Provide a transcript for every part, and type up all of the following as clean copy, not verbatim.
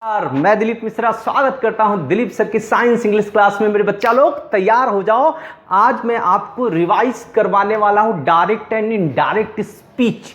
मैं दिलीप मिश्रा स्वागत करता हूं दिलीप सर की साइंस इंग्लिश क्लास में। मेरे बच्चा लोग तैयार हो जाओ। आज मैं आपको रिवाइज करवाने वाला हूं direct and indirect speech.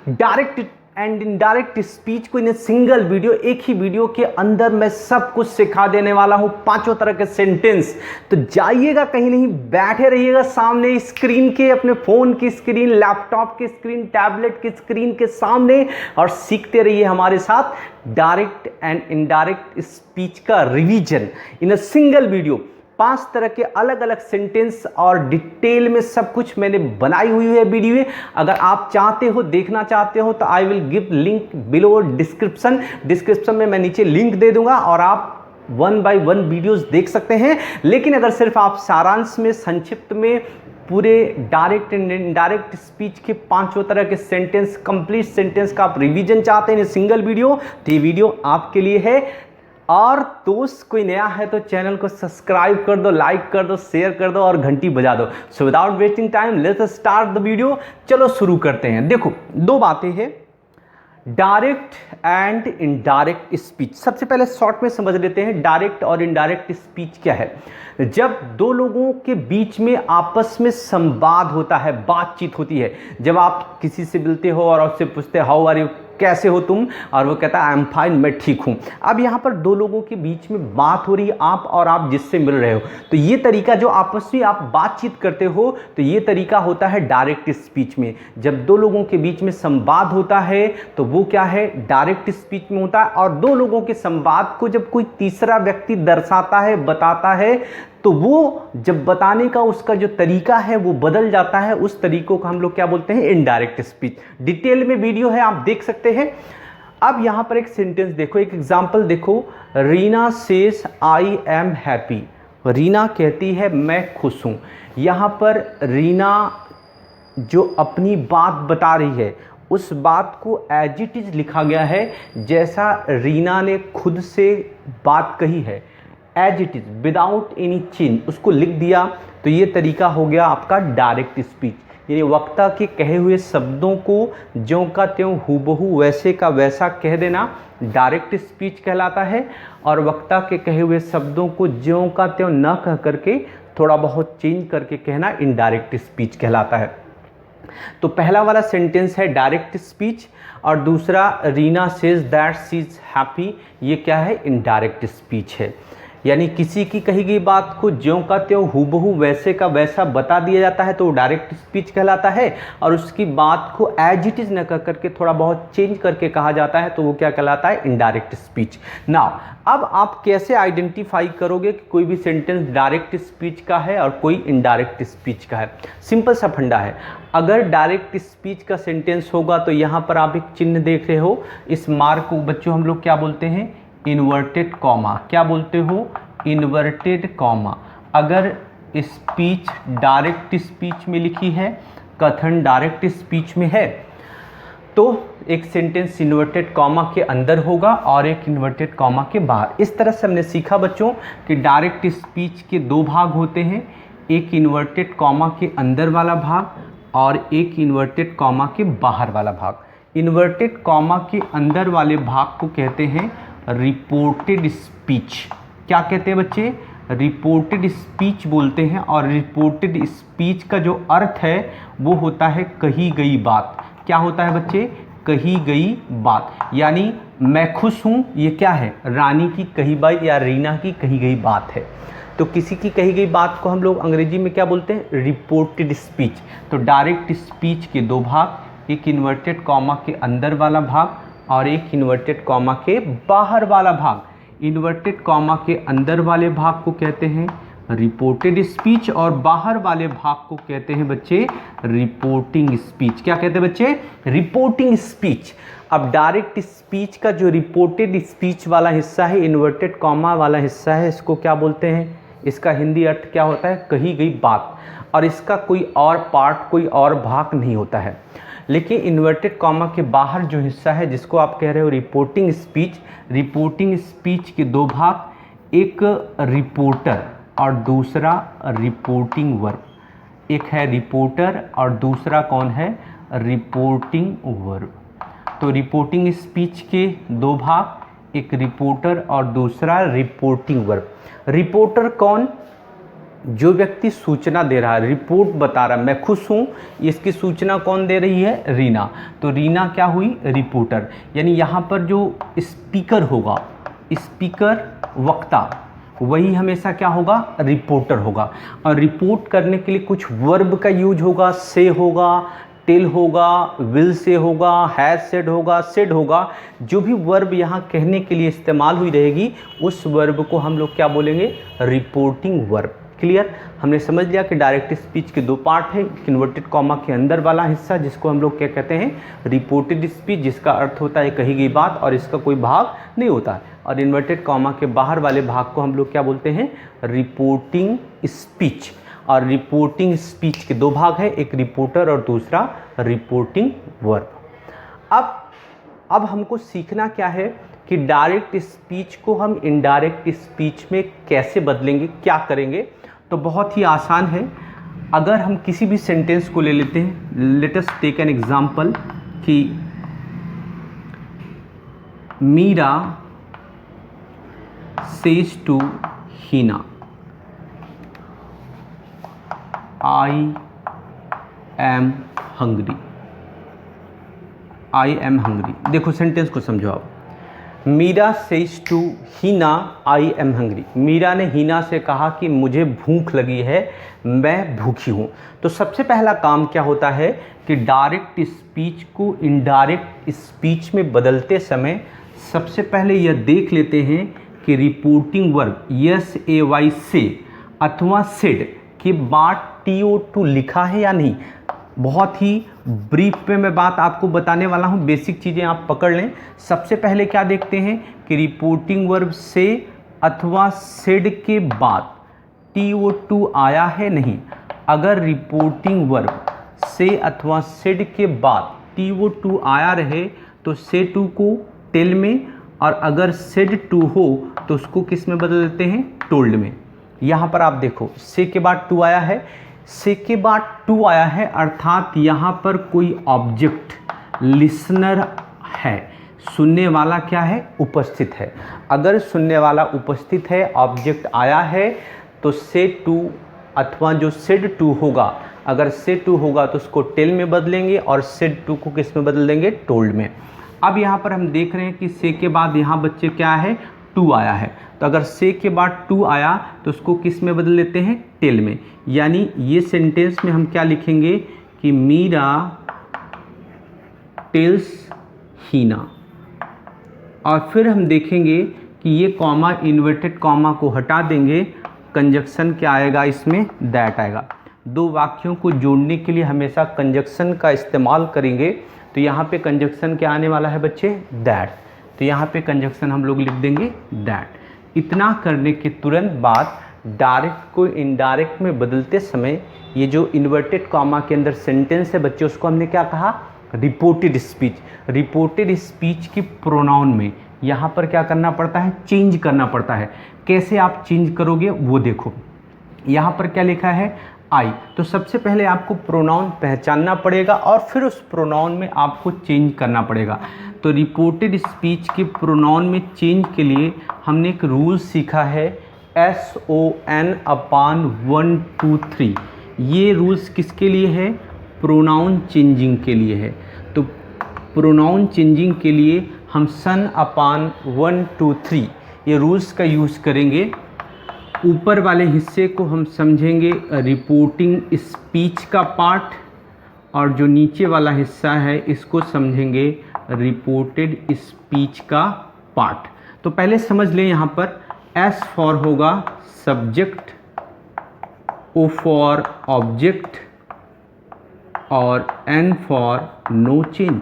Direct and indirect speech को इन सिंगल वीडियो, एक ही वीडियो के अंदर मैं सब कुछ सिखा देने वाला हूं, पांचों तरह के सेंटेंस। तो जाइएगा कहीं नहीं, बैठे रहिएगा सामने स्क्रीन के, अपने फोन की स्क्रीन, लैपटॉप की स्क्रीन, टैबलेट की स्क्रीन के सामने और सीखते रहिए हमारे साथ डायरेक्ट एंड इनडायरेक्ट स्पीच का revision in a single video. 5 तरह के अलग अलग सेंटेंस और डिटेल में सब कुछ मैंने बनाई हुई है वीडियो। अगर आप चाहते हो, देखना चाहते हो तो I will give link below description में मैं नीचे लिंक दे दूंगा और आप 1 बाय 1 वीडियोस देख सकते हैं। लेकिन अगर सिर्फ आप सारांश में, संक्षिप्त में पूरे डायरेक्ट एंड इनडायरेक्ट स्पीच के 5 तरह के सेंटेंस, कंप्लीट सेंटेंस का आप रिवीजन चाहते हैं सिंगल वीडियो, तो ये वीडियो आपके लिए है। और दोस्त कोई नया है तो चैनल को सब्सक्राइब कर दो, लाइक कर दो, शेयर कर दो और घंटी बजा दो। So without wasting time let's start the video. चलो शुरू करते हैं। देखो, 2 बातें हैं, डायरेक्ट एंड इनडायरेक्ट स्पीच। सबसे पहले शॉर्ट में समझ लेते हैं डायरेक्ट और इनडायरेक्ट स्पीच क्या है। जब 2 लोगों के बीच में आपस में संवाद होता है, बातचीत होती है, जब आप किसी से मिलते हो और उससे पूछते हाउ आर यू, कैसे हो तुम, और वो कहता है आई एम फाइन, मैं ठीक हूं। अब यहां पर 2 लोगों के बीच में बात हो रही है, आप और आप जिससे मिल रहे हो, तो ये तरीका जो आपस में आप बातचीत करते हो, तो ये तरीका होता है डायरेक्ट स्पीच में। जब 2 लोगों के बीच में संवाद होता है तो वो क्या है, डायरेक्ट स्पीच में होता है। और 2 लोगों के संवाद को जब कोई तीसरा व्यक्ति दर्शाता है, बताता है, तो वो जब बताने का उसका जो तरीका है वो बदल जाता है। उस तरीकों को हम लोग क्या बोलते हैं, इनडायरेक्ट स्पीच। डिटेल में वीडियो है, आप देख सकते हैं। अब यहां पर एक सेंटेंस देखो, एक एग्जांपल देखो। Reena says I am happy. Reena कहती है मैं खुश हूं। यहां पर रीना जो अपनी बात बता रही है, उस बात को एज इट इज लिखा गया है जैसा रीना ने खुद से बात कही है, as it is, without any change उसको लिख दिया। तो ये तरीका हो गया आपका डायरेक्ट स्पीच, यानी वक्ता के कहे हुए शब्दों को ज्यों का त्यों, हूबहू वैसे का वैसा कह देना डायरेक्ट स्पीच कहलाता है। और वक्ता के कहे हुए शब्दों को ज्यों का त्यों न कह करके थोड़ा बहुत चेंज करके कहना इनडायरेक्ट स्पीच कहलाता है। तो पहला वाला सेंटेंस है डायरेक्ट स्पीच, और दूसरा Reena says that she is happy, ये क्या है, इनडायरेक्ट स्पीच है। यानी किसी की कही गई बात को ज्यों का त्यों, हूबहू वैसे का वैसा बता दिया जाता है तो वो डायरेक्ट स्पीच कहलाता है। और उसकी बात को एज इट इज न कर करके थोड़ा बहुत चेंज करके कहा जाता है तो वो क्या कहलाता है, इनडायरेक्ट स्पीच। नाउ अब आप कैसे आइडेंटिफाई करोगे कि कोई भी सेंटेंस डायरेक्ट स्पीच का है और कोई इनडायरेक्ट स्पीच का है। सिंपल सा फंडा है। अगर डायरेक्ट स्पीच का सेंटेंस होगा तो यहाँ पर आप एक चिन्ह देख रहे हो, इस मार्क को बच्चों हम लोग क्या बोलते हैं, इन्वर्टेड कॉमा। क्या बोलते हो, इन्वर्टेड कॉमा। अगर स्पीच डायरेक्ट स्पीच में लिखी है, कथन डायरेक्ट स्पीच में है, तो एक सेंटेंस इन्वर्टेड कॉमा के अंदर होगा और एक इन्वर्टेड कॉमा के बाहर। इस तरह से हमने सीखा बच्चों कि डायरेक्ट स्पीच के 2 भाग होते हैं, एक इन्वर्टेड कॉमा के अंदर वाला भाग और एक इन्वर्टेड कॉमा के बाहर वाला भाग। इन्वर्टेड कॉमा के अंदर वाले भाग को कहते हैं रिपोर्टेड स्पीच। क्या कहते हैं बच्चे, रिपोर्टेड स्पीच बोलते हैं। और रिपोर्टेड स्पीच का जो अर्थ है वो होता है कही गई बात। क्या होता है बच्चे, कही गई बात। यानी मैं खुश हूँ, ये क्या है, रानी की कही बात या रीना की कही गई बात है। तो किसी की कही गई बात को हम लोग अंग्रेजी में क्या बोलते हैं, रिपोर्टेड स्पीच। तो डायरेक्ट स्पीच के 2 भाग, एक इन्वर्टेड कॉमा के अंदर वाला भाग और एक इन्वर्टेड कॉमा के बाहर वाला भाग। इन्वर्टेड कॉमा के अंदर वाले भाग को कहते हैं रिपोर्टेड स्पीच और बाहर वाले भाग को कहते हैं बच्चे रिपोर्टिंग स्पीच। क्या कहते हैं बच्चे, रिपोर्टिंग स्पीच। अब डायरेक्ट स्पीच का जो रिपोर्टेड स्पीच वाला हिस्सा है, इन्वर्टेड कॉमा वाला हिस्सा है, इसको क्या बोलते हैं, इसका हिंदी अर्थ क्या होता है, कही गई बात। और इसका कोई और पार्ट, कोई और भाग नहीं होता है। लेकिन इन्वर्टेड कॉमा के बाहर जो हिस्सा है जिसको आप कह रहे हो रिपोर्टिंग स्पीच, रिपोर्टिंग स्पीच के 2 भाग, एक रिपोर्टर और दूसरा रिपोर्टिंग वर्ब। एक है रिपोर्टर और दूसरा कौन है, रिपोर्टिंग वर्ब। तो रिपोर्टिंग स्पीच के 2 भाग, एक रिपोर्टर और दूसरा रिपोर्टिंग वर्ब। रिपोर्टर कौन? जो व्यक्ति सूचना दे रहा है, रिपोर्ट बता रहा है, मैं खुश हूँ, इसकी सूचना कौन दे रही है? रीना। तो रीना क्या हुई? रिपोर्टर। यानी यहाँ पर जो स्पीकर होगा, स्पीकर वक्ता, वही हमेशा क्या होगा? रिपोर्टर होगा। और रिपोर्ट करने के लिए कुछ वर्ब का यूज होगा, से होगा, टिल होगा, विल से होगा, हैज सेड होगा, सेड होगा। जो भी वर्ब यहाँ कहने के लिए इस्तेमाल हुई रहेगी, उस वर्ब को हम लोग क्या बोलेंगे? Reporting verb. क्लियर? हमने समझ लिया कि डायरेक्ट स्पीच के दो पार्ट है। इन्वर्टेड कॉमा के अंदर वाला हिस्सा जिसको हम लोग क्या कहते हैं? रिपोर्टेड स्पीच, जिसका अर्थ होता है कही गई बात और इसका कोई भाग नहीं होता है। और इन्वर्टेड कॉमा के बाहर वाले भाग को हम लोग क्या बोलते हैं? Reporting speech. और रिपोर्टिंग स्पीच के दो भाग हैं, एक रिपोर्टर और दूसरा रिपोर्टिंग वर्ब। अब हमको सीखना क्या है कि डायरेक्ट स्पीच को हम इनडायरेक्ट स्पीच में कैसे बदलेंगे, क्या करेंगे। तो बहुत ही आसान है। अगर हम किसी भी सेंटेंस को ले लेते हैं, let us take an example कि Meera says to Heena, I am hungry. I am hungry. देखो सेंटेंस को समझो आप। Meera says to Heena, I am hungry. मीरा ने हीना से कहा कि मुझे भूख लगी है, मैं भूखी हूँ। तो सबसे पहला काम क्या होता है कि डायरेक्ट स्पीच को इनडायरेक्ट स्पीच में बदलते समय सबसे पहले यह देख लेते हैं कि रिपोर्टिंग वर्ब SAY से अथवा सेड के बाद TO2 लिखा है या नहीं। बहुत ही ब्रीफ में मैं बात आपको बताने वाला हूँ, बेसिक चीज़ें आप पकड़ लें। सबसे पहले क्या देखते हैं कि रिपोर्टिंग वर्ब से अथवा सेड के बाद TO2 आया है नहीं। अगर रिपोर्टिंग वर्ब से अथवा सेड के बाद TO2 आया रहे तो से टू को टेल में, और अगर सेड टू हो तो उसको किस में बदल देते हैं? टोल्ड में। यहाँ पर आप देखो से के बाद टू आया है, से के बाद टू आया है, अर्थात यहाँ पर कोई ऑब्जेक्ट लिसनर है, सुनने वाला क्या है? उपस्थित है। अगर सुनने वाला उपस्थित है, ऑब्जेक्ट आया है, तो से टू अथवा जो सेड टू होगा, अगर से टू होगा तो उसको टेल में बदलेंगे और सेड टू को किस में बदल देंगे? टोल्ड में। अब यहाँ पर हम देख रहे हैं कि से के बाद यहाँ बच्चे क्या है? टू आया है। तो अगर से के बाद टू आया तो उसको किस में बदल लेते हैं? टेल में। यानी ये सेंटेंस में हम क्या लिखेंगे कि मीरा टेल्स हीना। और फिर हम देखेंगे कि ये कॉमा, इन्वर्टेड कॉमा को हटा देंगे, कंजक्शन क्या आएगा इसमें? दैट आएगा। दो वाक्यों को जोड़ने के लिए हमेशा कंजक्शन का इस्तेमाल करेंगे। तो यहाँ पे कंजक्शन क्या आने वाला है बच्चे? दैट। तो यहाँ पे कंजक्शन हम लोग लिख देंगे दैट। इतना करने के तुरंत बाद डायरेक्ट को इनडायरेक्ट में बदलते समय ये जो इन्वर्टेड कॉमा के अंदर सेंटेंस है बच्चे, उसको हमने क्या कहा? Reported speech. रिपोर्टेड स्पीच की प्रोनाउन में यहाँ पर क्या करना पड़ता है? चेंज करना पड़ता है। कैसे आप चेंज करोगे वो देखो। यहाँ पर क्या लिखा है? आई। तो सबसे पहले आपको प्रोनाउन पहचानना पड़ेगा और फिर उस प्रोनाउन में आपको चेंज करना पड़ेगा। तो रिपोर्टेड स्पीच के प्रोनाउन में चेंज के लिए हमने एक रूल सीखा है, SON/1 2 3। ये रूल्स किसके लिए है? प्रोनाउन चेंजिंग के लिए है। तो प्रोनाउन चेंजिंग के लिए हम SON/1 2 3 ये रूल्स का यूज़ करेंगे। ऊपर वाले हिस्से को हम समझेंगे रिपोर्टिंग स्पीच का पार्ट, और जो नीचे वाला हिस्सा है इसको समझेंगे रिपोर्टेड स्पीच का पार्ट। तो पहले समझ लें, यहाँ पर S फॉर होगा सब्जेक्ट, O फॉर ऑब्जेक्ट और N for no change,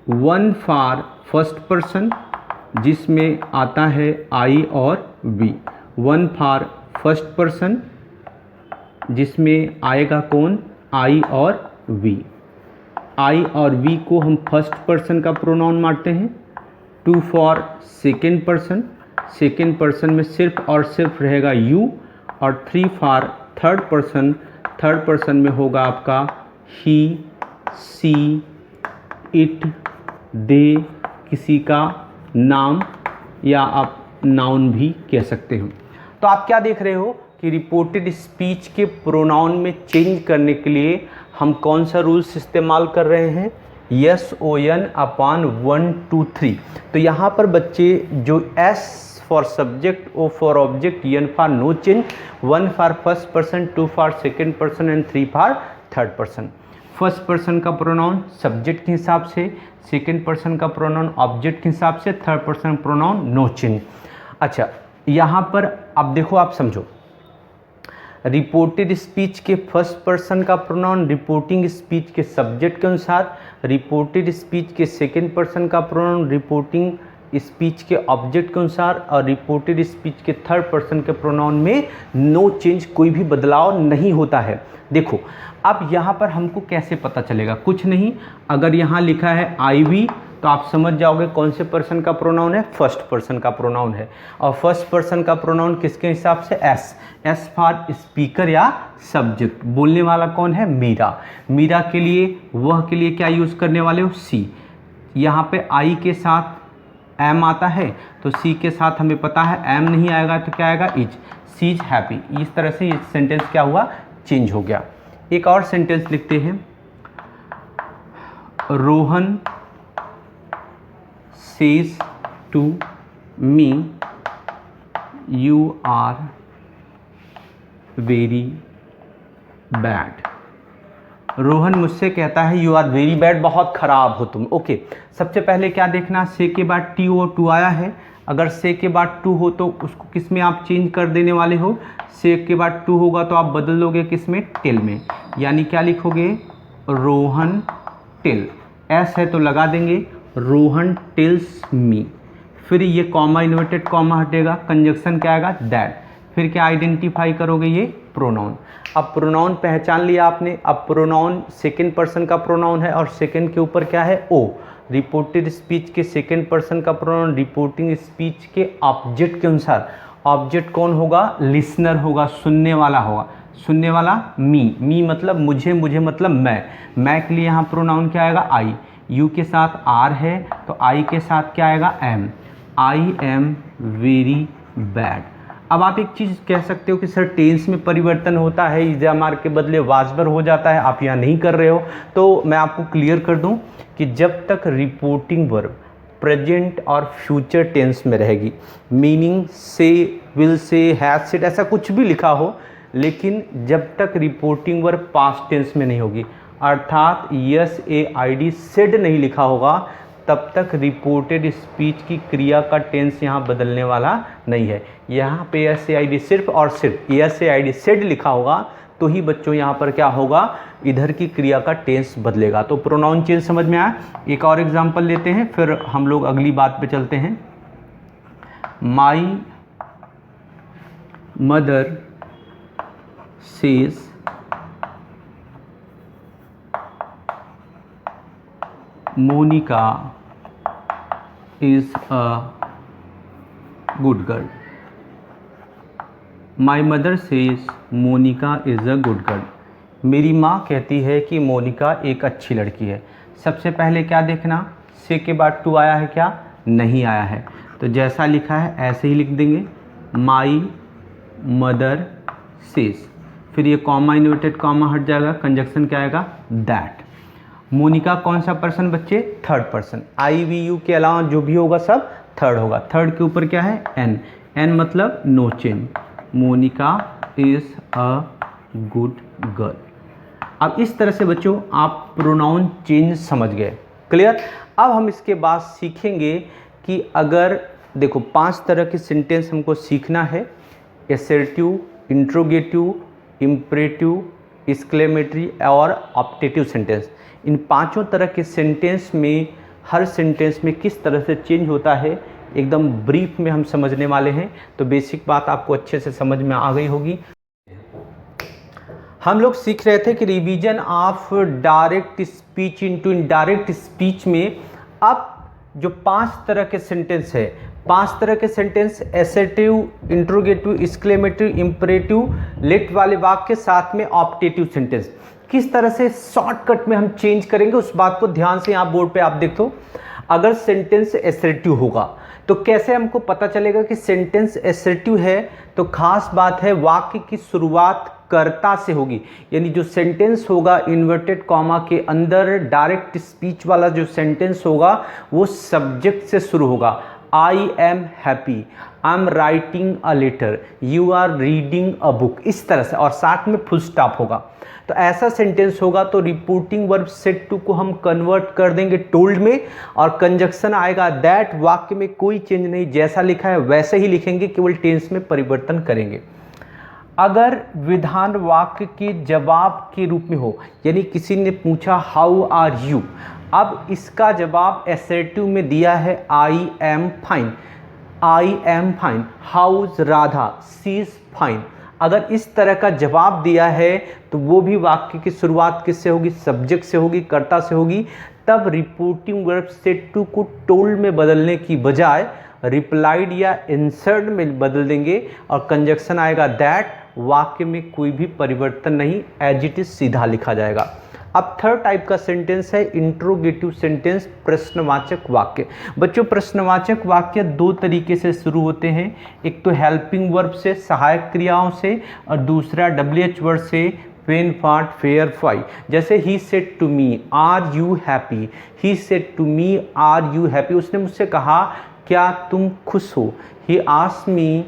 1 for first person जिसमें आता है I और V, 1 फॉर फर्स्ट पर्सन जिसमें आएगा कौन? I और V। I और V को हम फर्स्ट पर्सन का प्रोनाउन मानते हैं। 2 for second person, second person में सिर्फ और सिर्फ रहेगा you, और 3 for third person, third person में होगा आपका he, she, it, they, किसी का नाम या आप नाउन भी कह सकते हो। तो आप क्या देख रहे हो कि रिपोर्टेड स्पीच के प्रोनाउन में चेंज करने के लिए हम कौन सा रूल्स इस्तेमाल कर रहे हैं, यस ओ एन अपॉन 1 2 3। तो यहाँ पर बच्चे जो S for subject, O for object, N for no change, 1 for first person, 2 for second person and 3 for third person. First person का प्रोनाउन सब्जेक्ट के हिसाब से, सेकेंड पर्सन का प्रोनाउन ऑब्जेक्ट के हिसाब से, third person pronoun no change. अच्छा, यहाँ पर अब देखो, आप समझो, रिपोर्टेड स्पीच के फर्स्ट पर्सन का प्रोनाउन रिपोर्टिंग स्पीच के सब्जेक्ट के अनुसार, रिपोर्टेड स्पीच के सेकेंड पर्सन का प्रोनाउन रिपोर्टिंग स्पीच के ऑब्जेक्ट के अनुसार, और रिपोर्टेड स्पीच के थर्ड पर्सन के प्रोनाउन में नो चेंज, कोई भी बदलाव नहीं होता है। देखो अब यहाँ पर हमको कैसे पता चलेगा, कुछ नहीं, अगर यहाँ लिखा है आई वी तो आप समझ जाओगे कौन से पर्सन का प्रोनाउन है, फर्स्ट पर्सन का प्रोनाउन है। और फर्स्ट पर्सन का प्रोनाउन किसके हिसाब से, एस, एस फॉर स्पीकर या सब्जेक्ट, बोलने वाला कौन है, मीरा। मीरा के लिए, वह के लिए क्या यूज़ करने वाले हो, सी। यहाँ पे आई के साथ एम आता है तो सी के साथ हमें पता है एम नहीं आएगा तो क्या आएगा, इज, सी इज हैप्पी। इस तरह से ये सेंटेंस क्या हुआ, चेंज हो गया। एक और सेंटेंस लिखते हैं, Rohan says to me you are very bad। Rohan मुझसे कहता है यू आर वेरी बैड, बहुत ख़राब हो तुम। ओके, सबसे पहले क्या देखना, से के बाद टी ओ टू आया है, अगर से के बाद टू हो तो उसको किस में आप चेंज कर देने वाले हो, से के बाद टू होगा तो आप बदल दोगे किस में, टिल में। यानी क्या लिखोगे, रोहन टिल, एस है तो लगा देंगे रोहन टिल्स मी, फिर ये कॉमा इन्वर्टेड कॉमा हटेगा, कंजक्शन क्या आएगा, दैट, फिर क्या आइडेंटिफाई करोगे, ये प्रोनाउन। अब प्रोनाउन पहचान लिया आपने। अब प्रोनाउन सेकेंड पर्सन का प्रोनाउन है और सेकेंड के ऊपर क्या है, ओ। रिपोर्टेड स्पीच के सेकेंड पर्सन का प्रोनाउन रिपोर्टिंग स्पीच के ऑब्जेक्ट के अनुसार, ऑब्जेक्ट कौन होगा, लिसनर होगा, सुनने वाला होगा। सुनने वाला मी, मी मतलब मुझे, मुझे मतलब मैं के लिए यहाँ प्रोनाउन क्या आएगा, आई। यू के साथ आर है तो आई के साथ क्या आएगा, M. I am very bad. अब आप एक चीज़ कह सकते हो कि सर टेंस में परिवर्तन होता है, इज़ा मार के बदले वाजबर हो जाता है, आप यहाँ नहीं कर रहे हो। तो मैं आपको क्लियर कर दूँ कि जब तक रिपोर्टिंग वर्ब प्रेजेंट और फ्यूचर टेंस में रहेगी, मीनिंग से, विल से, हैज सेड, ऐसा कुछ भी लिखा हो, लेकिन जब तक रिपोर्टिंग वर्ब पास्ट टेंस में नहीं होगी, अर्थात yes A I D said नहीं लिखा होगा, तब तक रिपोर्टेड स्पीच की क्रिया का टेंस यहाँ बदलने वाला नहीं है। यहाँ पे यस ए आई डी सिर्फ और सिर्फ yes A I D said लिखा होगा तो ही बच्चों यहाँ पर क्या होगा, इधर की क्रिया का टेंस बदलेगा। तो प्रोनाउन चेंज समझ में आया। एक और एग्जांपल लेते हैं, फिर हम लोग अगली बात पे चलते हैं। My mother says Monica is a good girl. My mother says Monica is a good girl. मेरी माँ कहती है कि मोनिका एक अच्छी लड़की है। सबसे पहले क्या देखना, से के बाद टू आया है क्या, नहीं आया है, तो जैसा लिखा है ऐसे ही लिख देंगे, माई मदर सेज, फिर ये कॉमा इन्वर्टेड कॉमा हट जाएगा, कंजक्शन क्या आएगा, दैट। मोनिका कौन सा पर्सन बच्चे, third person. I we you के अलावा जो भी होगा सब थर्ड होगा। थर्ड के ऊपर क्या है, एन, एन मतलब no change. Monica is a good girl. अब इस तरह से बच्चों आप प्रोनाउन चेंज समझ गए, क्लियर। अब हम इसके बाद सीखेंगे कि अगर देखो 5 तरह के सेंटेंस हमको सीखना है, एसर्टिव, इंट्रोगेटिव, इम्परेटिव, एक्सक्लेमेटरी और ऑप्टेटिव सेंटेंस। इन 5 तरह के सेंटेंस में हर सेंटेंस में किस तरह से चेंज होता है एकदम ब्रीफ में हम समझने वाले हैं। तो बेसिक बात आपको अच्छे से समझ में आ गई होगी। हम लोग सीख रहे थे कि revision of direct speech into indirect speech में अब जो 5 तरह के सेंटेंस है, 5 तरह के sentence assertive, interrogative, exclamative, imperative, let वाले वाक्य के साथ में ऑप्टेटिव सेंटेंस, किस तरह से शॉर्टकट में हम चेंज करेंगे उस बात को ध्यान से यहाँ बोर्ड पे आप देखो। अगर सेंटेंस एसर्टिव होगा तो कैसे हमको पता चलेगा कि सेंटेंस एसर्टिव है? तो खास बात है वाक्य की शुरुआत कर्ता से होगी, यानी जो सेंटेंस होगा इन्वर्टेड कॉमा के अंदर डायरेक्ट स्पीच वाला जो सेंटेंस होगा वो सब्जेक्ट से शुरू होगा। I am happy, I am writing a letter, you are reading a book, इस तरह से, और साथ में फुल स्टॉप होगा। तो ऐसा सेंटेंस होगा तो रिपोर्टिंग वर्ब सेड टू को हम कन्वर्ट कर देंगे टोल्ड में, और कंजक्शन आएगा दैट। वाक्य में कोई चेंज नहीं, जैसा लिखा है वैसे ही लिखेंगे, केवल टेंस में परिवर्तन करेंगे। अगर विधान वाक्य के जवाब के रूप में हो, यानी किसी ने पूछा हाउ आर यू, अब इसका जवाब एसर्टिव में दिया है I am fine, I am fine, how's Radha, she is fine. अगर इस तरह का जवाब दिया है तो वो भी वाक्य की शुरुआत किससे होगी? सब्जेक्ट से होगी, कर्ता से होगी। तब रिपोर्टिंग वर्ब सेड टू को टोल्ड में बदलने की बजाय रिप्लाइड या इंसर्ट में बदल देंगे, और कंजक्शन आएगा दैट। वाक्य में कोई भी परिवर्तन नहीं, एज इट इज सीधा लिखा जाएगा। अब थर्ड टाइप का सेंटेंस है इंट्रोगेटिव सेंटेंस, प्रश्नवाचक वाक्य। बच्चों प्रश्नवाचक वाक्य दो तरीके से शुरू होते हैं, एक तो हेल्पिंग वर्ब से, सहायक क्रियाओं से, और दूसरा WH वर्ड से, वेन फाट फेयर फाई। जैसे he said to me are you happy, he said to me are you happy, उसने मुझसे कहा क्या तुम खुश हो। He asked me,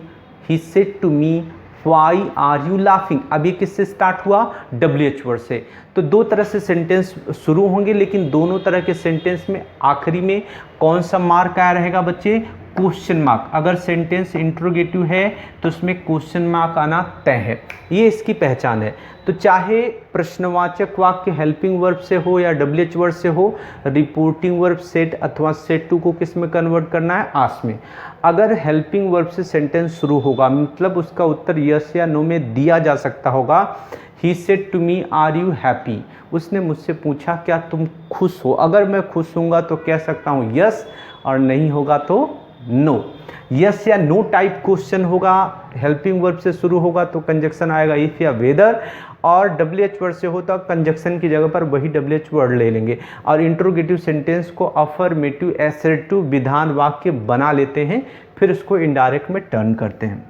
he said to me why are you laughing. अब ये किससे स्टार्ट हुआ? WH वर्ड से। तो दो तरह से सेंटेंस शुरू होंगे, लेकिन दोनों तरह के सेंटेंस में आखिरी में कौन सा मार्क आया रहेगा बच्चे? Question mark. अगर सेंटेंस इंट्रोगेटिव है तो उसमें क्वेश्चन मार्क आना तय है, ये इसकी पहचान है। तो चाहे प्रश्नवाचक वाक्य हेल्पिंग वर्ब से हो या WH वर्ड से हो, रिपोर्टिंग वर्ब सेड अथवा सेड टू को किस में कन्वर्ट करना है? आस में। अगर हेल्पिंग वर्ब से सेंटेंस शुरू होगा, मतलब उसका उत्तर यस या नो में दिया जा सकता होगा। He said to me are you happy, उसने मुझसे पूछा क्या तुम खुश हो। अगर मैं खुश हूँगा तो कह सकता हूँ यस, और नहीं होगा तो नो। यस या नो टाइप क्वेश्चन होगा, हेल्पिंग वर्ब से शुरू होगा तो कंजक्शन आएगा इफ या वेदर, और WH वर्ड से हो तो कंजक्शन की जगह पर वही WH वर्ड ले लेंगे, और इंट्रोगेटिव सेंटेंस को अफर्मेटिव एसर्टिव विधान वाक्य बना लेते हैं, फिर उसको इनडायरेक्ट में टर्न करते हैं।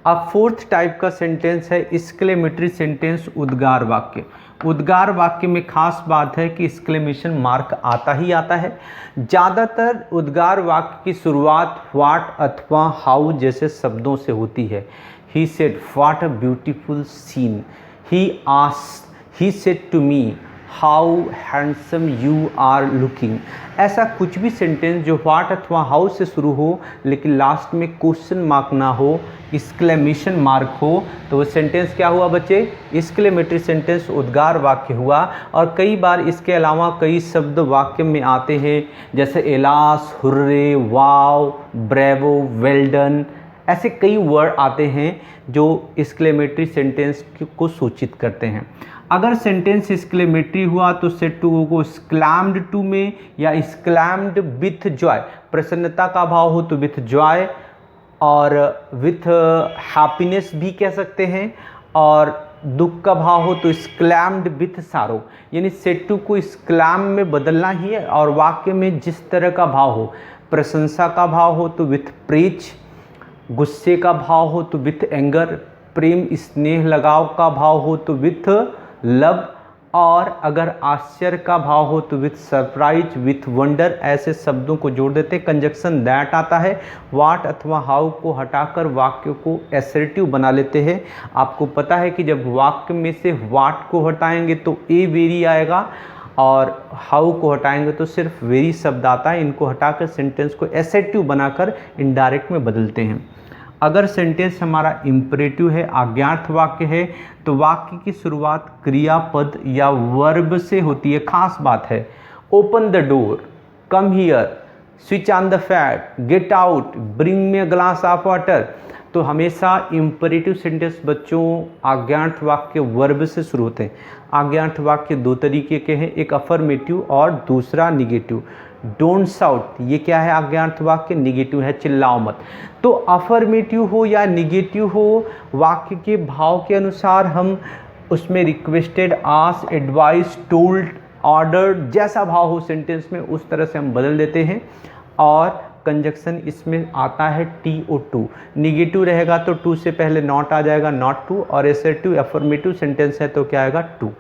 अब फोर्थ टाइप का सेंटेंस है एक्सक्लेमेटरी सेंटेंस, उद्गार वाक्य। उद्गार वाक्य में खास बात है कि एक्सक्लेमेशन मार्क आता ही आता है। ज़्यादातर उद्गार वाक्य की शुरुआत व्हाट अथवा हाउ जैसे शब्दों से होती है। He said what a beautiful scene, he asked, he said to me how handsome you are looking. ऐसा कुछ भी सेंटेंस जो व्हाट अथवा हाउ से शुरू हो लेकिन लास्ट में क्वेश्चन मार्क ना हो, एक्सक्लेमेशन मार्क हो, तो वो सेंटेंस क्या हुआ बच्चे? एक्सक्लेमेटरी सेंटेंस, उद्गार वाक्य हुआ। और कई बार इसके अलावा कई शब्द वाक्य में आते हैं, जैसे एलास, हुर्रे, वाव, ब्रेवो, वेल डन, ऐसे कई वर्ड आते हैं जो एक्सक्लेमेटरी सेंटेंस को सूचित करते हैं। अगर सेंटेंस एक्सक्लेमेटरी हुआ तो सेड टू को एक्सक्लैम्ड टू में या एक्सक्लैम्ड विथ जॉय, प्रसन्नता का भाव हो तो विथ जॉय, और विथ हैप्पीनेस भी कह सकते हैं, और दुख का भाव हो तो एक्सक्लैम्ड विथ सारो। यानी सेड टू को एक्सक्लैम में बदलना ही है, और वाक्य में जिस तरह का भाव हो, प्रशंसा का भाव हो तो विथ प्रेज, गुस्से का भाव हो तो विथ एंगर, प्रेम स्नेह लगाव का भाव हो तो विथ लव, और अगर आश्चर्य का भाव हो तो विथ सरप्राइज, विथ वंडर, ऐसे शब्दों को जोड़ देते। कंजक्शन दैट आता है। व्हाट अथवा हाउ को हटाकर वाक्य को एसर्टिव बना लेते हैं। आपको पता है कि जब वाक्य में से व्हाट को हटाएंगे तो ए वेरी आएगा, और हाउ को हटाएंगे तो सिर्फ वेरी शब्द आता है। इनको हटाकर सेंटेंस को एसर्टिव बनाकर इनडायरेक्ट में बदलते हैं। अगर सेंटेंस हमारा इम्परेटिव है, आज्ञार्थ वाक्य है, तो वाक्य की शुरुआत क्रियापद या वर्ब से होती है। खास बात है, open the door, come here, switch on the fan, get out, bring me a glass of water. तो हमेशा इम्परेटिव सेंटेंस बच्चों आज्ञार्थ वाक्य वर्ब से शुरू होते हैं। आज्ञार्थ वाक्य दो तरीके के हैं, एक अफर्मेटिव और दूसरा निगेटिव। डोंट शाउट, ये क्या है? आज्ञार्थ वाक्य। निगेटिव है चिल्लाओ मत। तो अफर्मेटिव हो या निगेटिव हो, वाक्य के भाव के अनुसार हम उसमें requested, ask, advice, told order जैसा भाव हो सेंटेंस में उस तरह से हम बदल देते हैं। और कंजक्शन इसमें आता है TO2। निगेटिव रहेगा तो टू से पहले नॉट आ जाएगा, नॉट टू, और एसर्टिव एफर्मेटिव सेंटेंस है तो क्या आएगा, टू।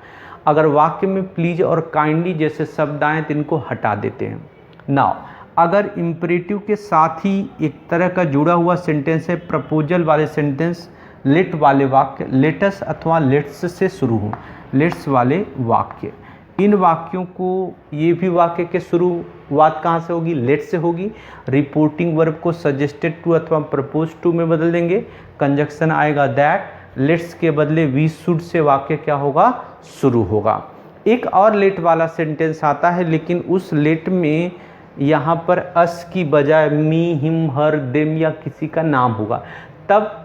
अगर वाक्य में प्लीज और काइंडली जैसे शब्द आए तो इनको हटा देते हैं। नाउ अगर इम्परेटिव के साथ ही एक तरह का जुड़ा हुआ सेंटेंस है, प्रपोजल वाले सेंटेंस, लेट वाले वाक्य, लेटस अथवा लेट्स से शुरू हो, लेट्स वाले वाक्य, इन वाक्यों को, ये भी वाक्य के शुरुआत कहाँ से होगी, लेट से होगी। रिपोर्टिंग वर्ब को सजेस्टेड टू अथवा प्रपोज टू में बदल देंगे, कंजक्शन आएगा दैट, लेट्स के बदले वी शुड से वाक्य क्या होगा, शुरू होगा। एक और लेट वाला सेंटेंस आता है, लेकिन उस लेट में यहाँ पर अस की बजाय मी, हिम, हर, देम या किसी का नाम होगा, तब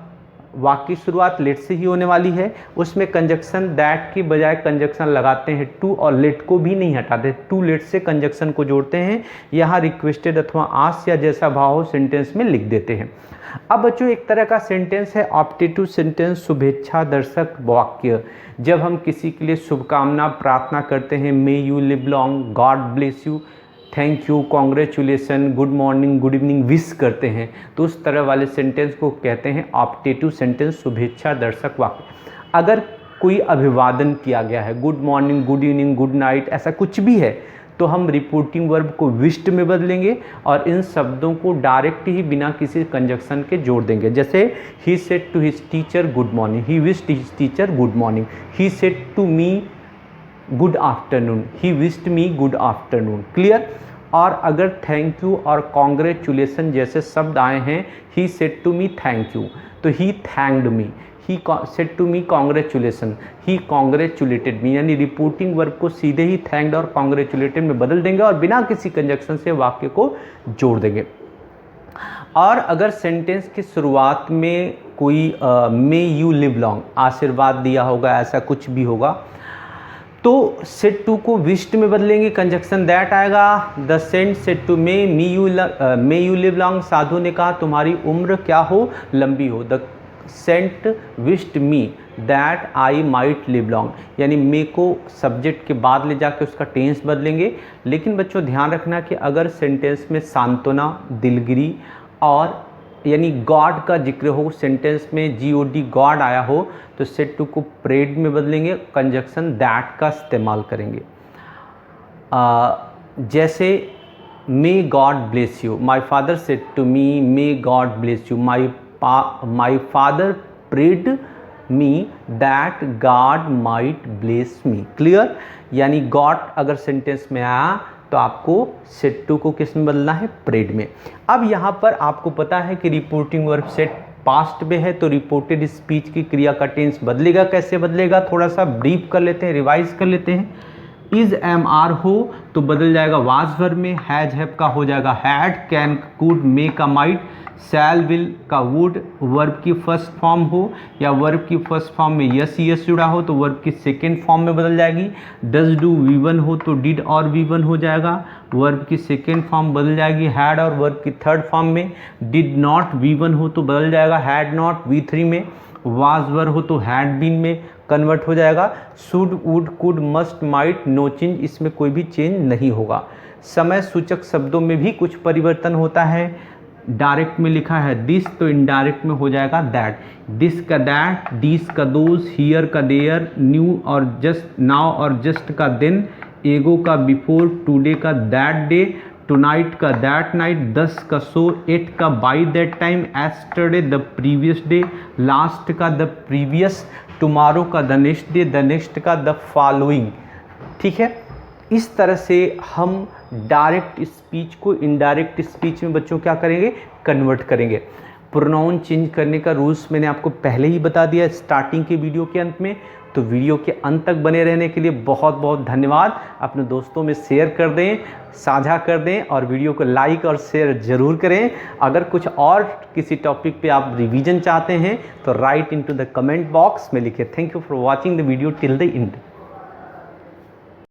वाक्य की शुरुआत लेट से ही होने वाली है। उसमें कंजक्शन दैट की बजाय कंजक्शन लगाते हैं टू, और लेट को भी नहीं हटाते, टू लेट से कंजक्शन को जोड़ते हैं। यहाँ रिक्वेस्टेड अथवा आस या जैसा भाव हो सेंटेंस में लिख देते हैं। अब बच्चों एक तरह का सेंटेंस है ऑप्टेटिव सेंटेंस, शुभेच्छा दर्शक वाक्य। जब हम किसी के लिए शुभकामना प्रार्थना करते हैं, may you live long, God bless you, thank you, congratulation, good morning, good evening wish करते हैं, तो उस तरह वाले सेंटेंस को कहते हैं ऑप्टेटिव सेंटेंस, शुभेच्छा दर्शक वाक्य। अगर कोई अभिवादन किया गया है, good morning, good evening, good night, ऐसा कुछ भी है, तो हम रिपोर्टिंग वर्ब को विश्ड में बदलेंगे और इन शब्दों को डायरेक्ट ही बिना किसी कंजक्शन के जोड़ देंगे। जैसे he said to his teacher good morning, he wished his teacher good morning, he said to me good afternoon, he wished me good afternoon. Clear. और अगर थैंक यू और कॉन्ग्रेचुलेसन जैसे शब्द आए हैं, he said to me thank you, तो he thanked me, he said to me congratulation, he congratulated me, यानी reporting verb को सीधे ही थैंक्ड और कॉन्ग्रेचुलेटेड में बदल देंगे और बिना किसी कंजक्शन से वाक्य को जोड़ देंगे। और अगर सेंटेंस की शुरुआत में कोई मे यू लिव लॉन्ग आशीर्वाद दिया होगा, ऐसा कुछ भी होगा, तो सेड टू को विश्ड में बदलेंगे, कंजक्शन दैट आएगा। The saint said to may you live long, साधु ने कहा तुम्हारी उम्र क्या हो, लंबी हो। The saint wished me that I might live long, यानी मे को सब्जेक्ट के बाद ले जाकर उसका टेंस बदलेंगे। लेकिन बच्चों ध्यान रखना कि अगर सेंटेंस में सांत्वना, दिलगिरी और यानी गॉड का जिक्र हो, सेंटेंस में GOD गॉड आया हो, तो सेड टू को प्रेड में बदलेंगे, कंजक्शन दैट का इस्तेमाल करेंगे। जैसे may God bless you, my father said to me may God bless you, my father prayed me that God might bless me. Clear. यानी गॉड अगर सेंटेंस में आया तो आपको सेड टू को किस में बदलना है, प्रेड में। अब यहाँ पर आपको पता है कि रिपोर्टिंग वर्ब सेड पास्ट में है, तो रिपोर्टेड स्पीच की क्रिया का टेंस बदलेगा, कैसे बदलेगा, थोड़ा सा ब्रीफ कर लेते हैं, रिवाइज कर लेते हैं। इज एम आर हो तो बदल जाएगा वाज वर्ब में, हैज हैव का हो जाएगा हैड, कैन कुड, मे का माइट, शैल विल का वुड, वर्ब की फर्स्ट फॉर्म हो या वर्ब की फर्स्ट फॉर्म में यस जुड़ा हो तो वर्ब की सेकेंड फॉर्म में बदल जाएगी। डज डू V1 हो तो डिड और V1 हो जाएगा, वर्ब की सेकेंड फॉर्म बदल जाएगी हैड, और वर्ब की थर्ड फॉर्म में डिड नॉट V1 हो तो बदल जाएगा हैड नॉट V3 में, वाज वर हो तो हैड बीन में कन्वर्ट हो जाएगा। Should, would, could, must, might, no change, इसमें कोई भी चेंज नहीं होगा। समय सूचक शब्दों में भी कुछ परिवर्तन होता है। डायरेक्ट में लिखा है दिस तो इनडायरेक्ट में हो जाएगा दैट, दिस का दैट, दिस का दोस, हियर का देयर, न्यू और जस्ट, नाउ और जस्ट का देन, एगो का बिफोर, टुडे का दैट डे, टुनाइट का दैट नाइट, 10 का सो, 8 का by that time, yesterday the previous day, last का द प्रीवियस, टुमारो का the next day, the next का द फॉलोइंग। ठीक है। इस तरह से हम डायरेक्ट स्पीच को इनडायरेक्ट स्पीच में बच्चों क्या करेंगे, कन्वर्ट करेंगे। प्रोनाउन चेंज करने का रूल्स मैंने आपको पहले ही बता दिया स्टार्टिंग के वीडियो के अंत में, तो वीडियो के अंत तक बने रहने के लिए बहुत बहुत धन्यवाद। अपने दोस्तों में शेयर कर दें, साझा कर दें और वीडियो को लाइक और शेयर ज़रूर करें। अगर कुछ और किसी टॉपिक पे आप रिवीजन चाहते हैं तो right into the comment box में लिखें। Thank you for watching the video till the end.